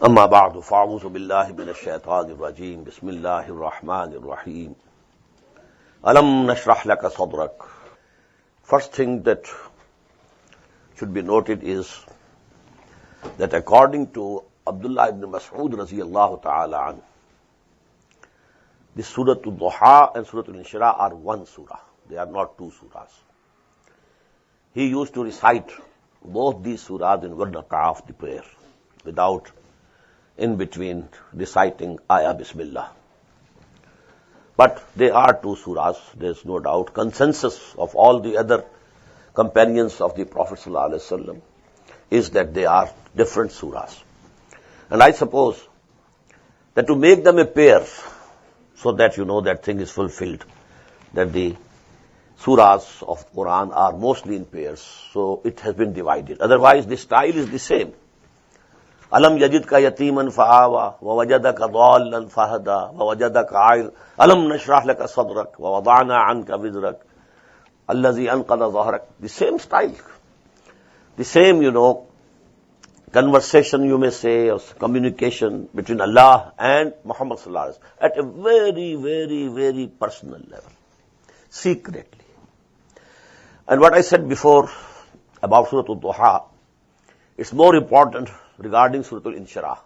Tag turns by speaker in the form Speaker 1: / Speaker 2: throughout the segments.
Speaker 1: أما بعد فأعوذ بالله من الشيطان الرجيم بسم الله الرحمن الرحيم ألم نشرح لك صدرك. First thing that should be noted is that according to Abdullah ibn Mas'ud radiyallahu ta'ala an, the Surat al-Duha and Surat al-Sharah are one surah. They are not two surahs. He used to recite both these surahs in one rak'ah of the prayer without in between reciting Ayah Bismillah. But they are two surahs, there is no doubt. Consensus of all the other companions of the Prophet ﷺ is that they are different surahs. And I suppose that to make them a pair, so that you know that thing is fulfilled, that the surahs of Quran are mostly in pairs, so it has been divided. Otherwise, the style is the same. Alam yajidka yatiman fa'awa, wa wajadaka dhallan fahada, wa wajadaka a'il, alam nashrah laka sadrak, wa wada'na anka wizrak, allazi anqadha dhahrak. The same style. The same, conversation you may say, or communication between Allah and Muhammad sallallahu alaihi wasallam at a very, very, very personal level, secretly. And what I said before about Surat al-Duha, it's more important regarding Surat al-Sharah,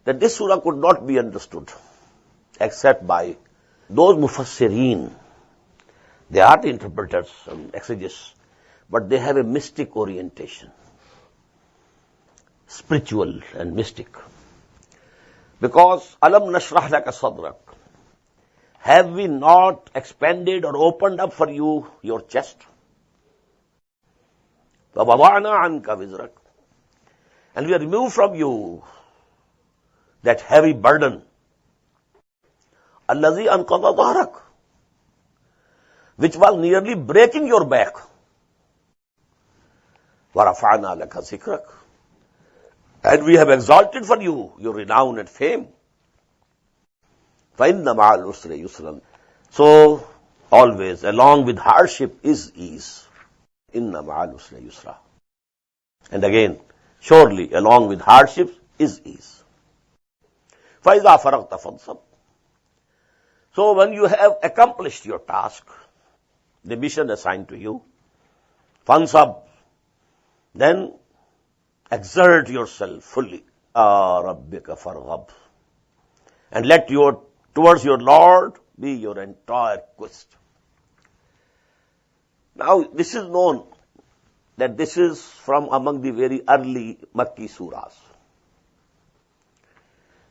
Speaker 1: that this surah could not be understood except by those mufassirin. They are the interpreters and exegetes, but they have a mystic orientation, spiritual and mystic. Because Alam nashrah laka sadrak, have we not expanded or opened up for you your chest? Wa wada'na anka wizrak, and we have removed from you that heavy burden. Allazi anqadha dhahrak, which was nearly breaking your back. Wa rafa'na laka zikrak, and we have exalted for you your renown and fame. Fa inna ma'al usri yusran. So, always, along with hardship is ease. Inna ma'al usri yusra. And again, surely, along with hardships is ease. فَإِذَا فَرَغْتَ فَانْصَبْ. So when you have accomplished your task, the mission assigned to you, fansab, then exert yourself fully. رَبِّكَ فَارْغَبْ. And let towards your Lord be your entire quest. Now, this is known that this is from among the very early Makki surahs.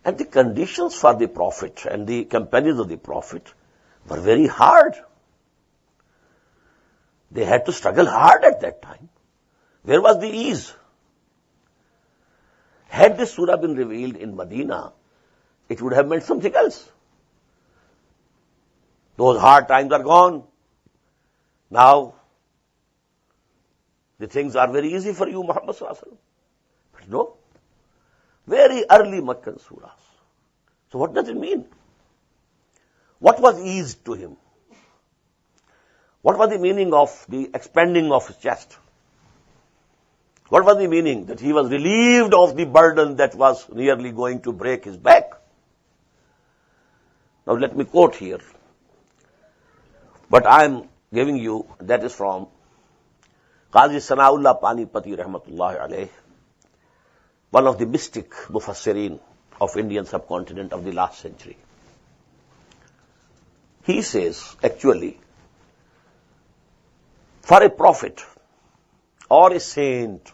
Speaker 1: And the conditions for the Prophet and the companions of the Prophet were very hard. They had to struggle hard at that time. Where was the ease? Had this surah been revealed in Medina, it would have meant something else. Those hard times are gone. Now, the things are very easy for you, Muhammad sallallahu alaihi wasallam. But no. Very early Meccan surahs. So what does it mean? What was ease to him? What was the meaning of the expanding of his chest? What was the meaning that he was relieved of the burden that was nearly going to break his back? Now let me quote here. But I am giving you, that is from Qazi Sanaullah Panipati rahmatullahi alayh, one of the mystic mufassirin of Indian subcontinent of the last century. He says, actually, for a prophet or a saint,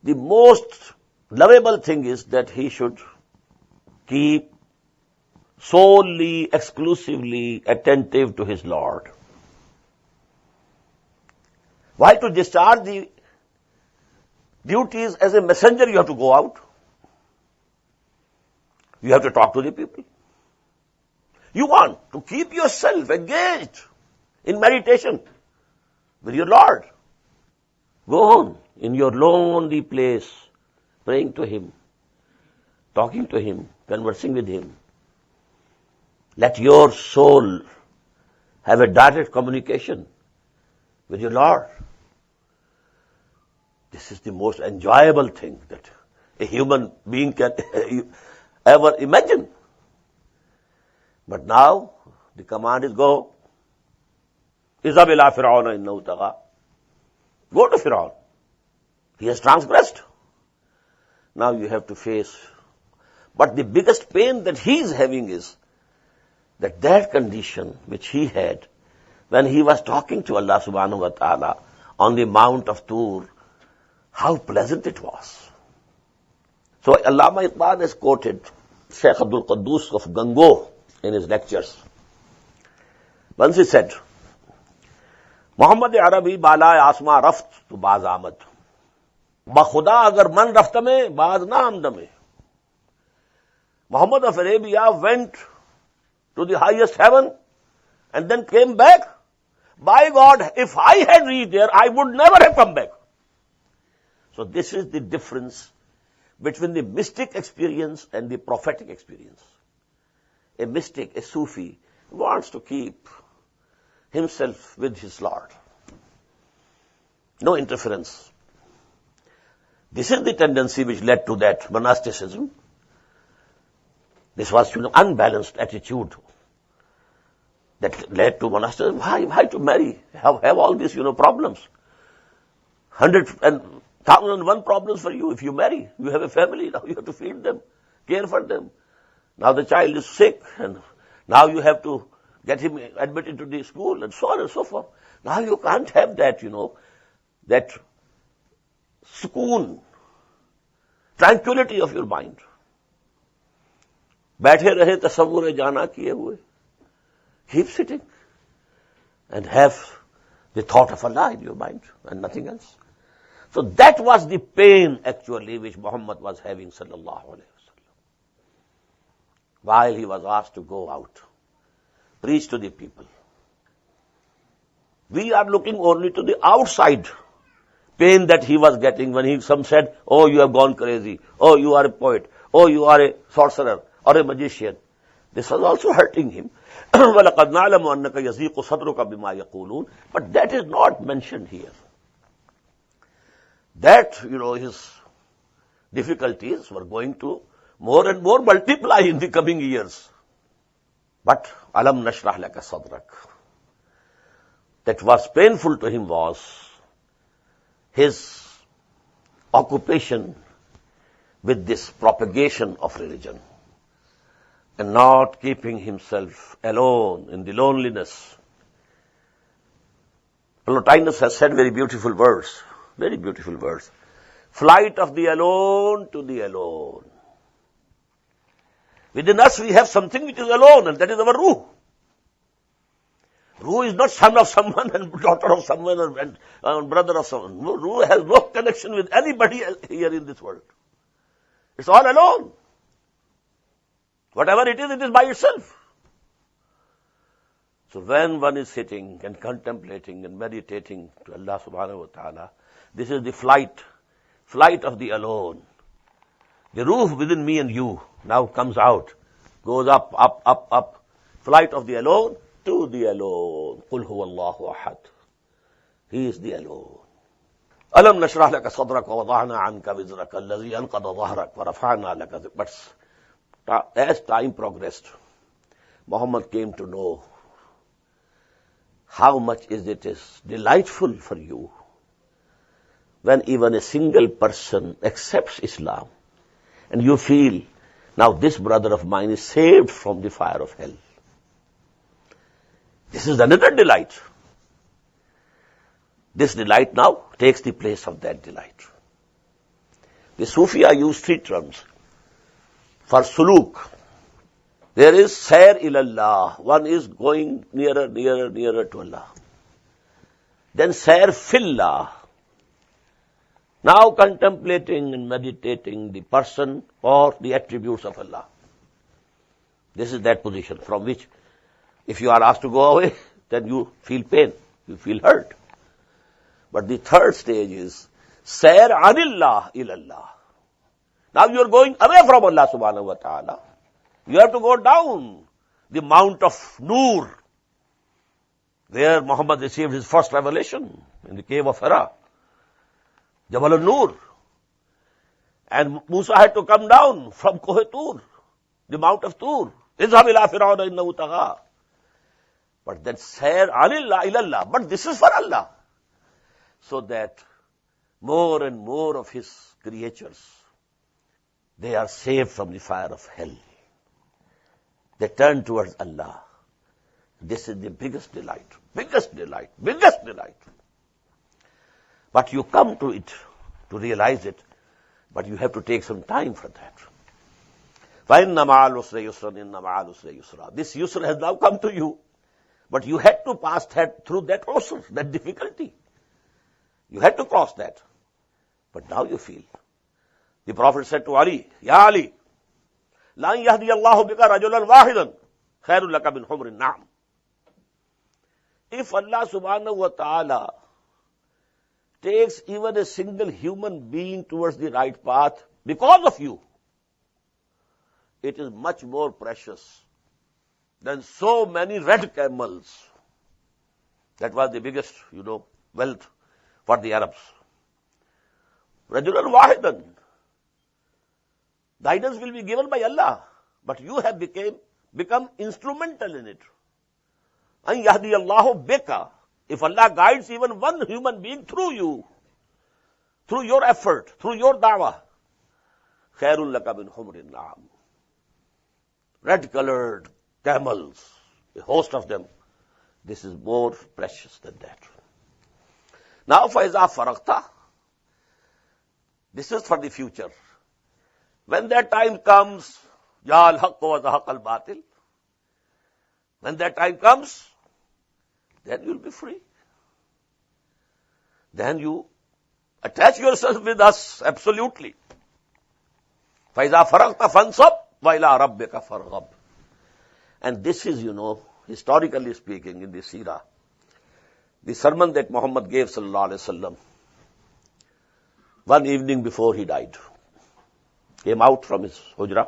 Speaker 1: the most lovable thing is that he should keep solely, exclusively attentive to his Lord. While to discharge the duties as a messenger, you have to go out. You have to talk to the people. You want to keep yourself engaged in meditation with your Lord. Go on in your lonely place, praying to Him, talking to Him, conversing with Him. Let your soul have a direct communication with your Lord. This is the most enjoyable thing that a human being can ever imagine. But now, the command is go. Izhab ila Fir'auna innahu tagha. Go to Fir'aun. He has transgressed. Now you have to face. But the biggest pain that he is having is that condition which he had when he was talking to Allah subhanahu wa ta'ala on the Mount of Tur, how pleasant it was. So Allama Iqbal has quoted Sheikh Abdul Quddus of Gango in his lectures. Once he said, Muhammad Arabi balai asma raft to baz amad. Ba khuda agar man rafta mein, baz na amda mein. Muhammad of Arabia went to the highest heaven and then came back. By God, if I had reached there, I would never have come back. So this is the difference between the mystic experience and the prophetic experience. A mystic, a Sufi, wants to keep himself with his Lord. No interference. This is the tendency which led to that monasticism. This was unbalanced attitude that led to monasticism. Why to marry? Have all these, problems. 1,001 problems for you if you marry. You have a family, now you have to feed them, care for them. Now the child is sick, and now you have to get him admitted to the school, and so on and so forth. Now you can't have that, that sukoon, tranquility of your mind. बैठे रहे तसव्वुर जाना किए हुए. Keep sitting and have the thought of Allah in your mind and nothing else. So that was the pain actually which Muhammad was having sallallahu alayhi wa sallam. While he was asked to go out, preach to the people. We are looking only to the outside pain that he was getting when some said, oh, you have gone crazy. Oh, you are a poet. Oh, you are a sorcerer or a magician. This was also hurting him. But that is not mentioned here. That, his difficulties were going to more and more multiply in the coming years. But alam nashrah laka sadrak. That was painful to him was his occupation with this propagation of religion and not keeping himself alone in the loneliness. Plotinus has said very beautiful words. Flight of the alone to the alone. Within us we have something which is alone, and that is our ruh. Ruh is not son of someone and daughter of someone and brother of someone. No, ruh has no connection with anybody here in this world. It's all alone. Whatever it is by itself. So when one is sitting and contemplating and meditating to Allah subhanahu wa ta'ala, this is the flight of the alone. The ruh within me and you now comes out, goes up. Flight of the alone to the alone. Qul huwa Allahu ahad. He is the alone. Alam nashrah laka sadrak wa wada'na anka wizraka alladhi anqadha dhahrak wa rafa'na laka. But as time progressed, Muhammad came to know how much it is delightful for you when even a single person accepts Islam and you feel, now this brother of mine is saved from the fire of hell. This is another delight. This delight now takes the place of that delight. The Sufiya use three terms for suluk. There is sayr ilallah. One is going nearer to Allah. Then sayr fillah. Now contemplating and meditating the person or the attributes of Allah. This is that position from which if you are asked to go away, then you feel pain, you feel hurt. But the third stage is sayr anillah ilallah. Now you are going away from Allah subhanahu wa ta'ala. You have to go down the Mount of Nur, where Muhammad received his first revelation in the cave of Hira. Jabal al-Nur. And Musa had to come down from Koh-e-Tur, the Mount of Tur. Izhab ila Fir'auna innahu tagha. But then Sayr alillah ilallah. But this is for Allah. So that more and more of His creatures, they are saved from the fire of hell. They turn towards Allah. This is the biggest delight, biggest delight, biggest delight. But you come to it, to realize it, but you have to take some time for that. فَإِنَّ مَعَ الْعُسْرِ يُسْرًا إِنَّ مَعَ الْعُسْرِ يُسْرًا. This yusr has now come to you, but you had to pass through that usr, that difficulty. You had to cross that. But now you feel. The Prophet said to Ali, Ya Ali, لَأَنْ يَهْدِيَ اللَّهُ بِكَ رَجُلًا وَاحِدًا خَيْرٌ لَكَ مِنْ حُمْرِ النَّعَمِ. If Allah subhanahu wa ta'ala takes even a single human being towards the right path because of you, it is much more precious than so many red camels. That was the biggest, wealth for the Arabs. Rajulan wahidan. Guidance will be given by Allah, but you have become instrumental in it. An yahdi Allahu bika. If Allah guides even one human being through you, through your effort, through your da'wah, khairul laka min humrin na'am. Red-colored camels, a host of them. This is more precious than that. Now, faiza faraqta. This is for the future. When that time comes, ya al-haqq wa zahaq al-batil. When that time comes, then you'll be free. Then you attach yourself with us, absolutely. فَإِذَا فَرَغْتَ فَانْصَبْ وَإِلَىٰ رَبِّكَ فَارْغَبْ. And this is, historically speaking, in the Sirah, the sermon that Muhammad gave, sallallahu alaihi wasallam, one evening before he died, came out from his hujra,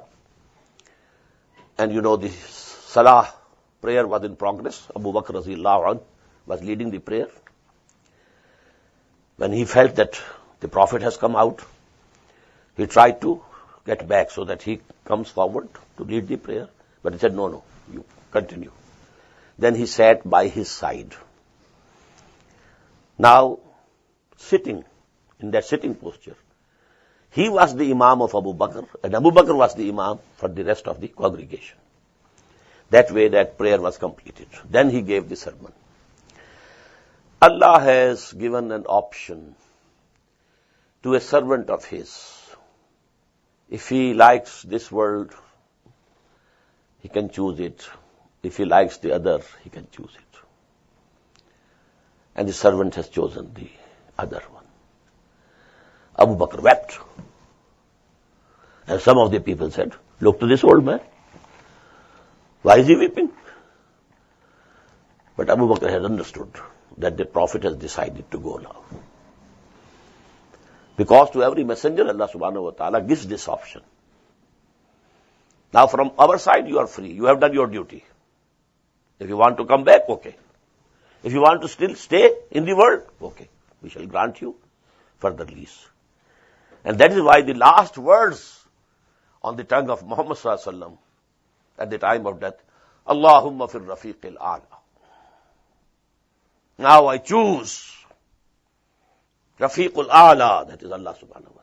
Speaker 1: and the Salah prayer was in progress. Abu Bakr radhiyallahu anhu was leading the prayer. When he felt that the Prophet has come out, he tried to get back so that he comes forward to lead the prayer. But he said, no, you continue. Then he sat by his side. Now, sitting, in that sitting posture, he was the Imam of Abu Bakr, and Abu Bakr was the Imam for the rest of the congregation. That way that prayer was completed. Then he gave the sermon. Allah has given an option to a servant of His. If he likes this world, he can choose it. If he likes the other, he can choose it. And the servant has chosen the other one. Abu Bakr wept. And some of the people said, look to this old man. Why is he weeping? But Abu Bakr has understood that the Prophet has decided to go now. Because to every messenger, Allah subhanahu wa ta'ala gives this option. Now from our side, you are free. You have done your duty. If you want to come back, okay. If you want to still stay in the world, okay. We shall grant you further lease. And that is why the last words on the tongue of Muhammad sallallahu alaihi wasallam at the time of death, Allahumma fir rafiqil a'la. Now I choose Rafiqul A'la, that is Allah subhanahu wa ta'ala.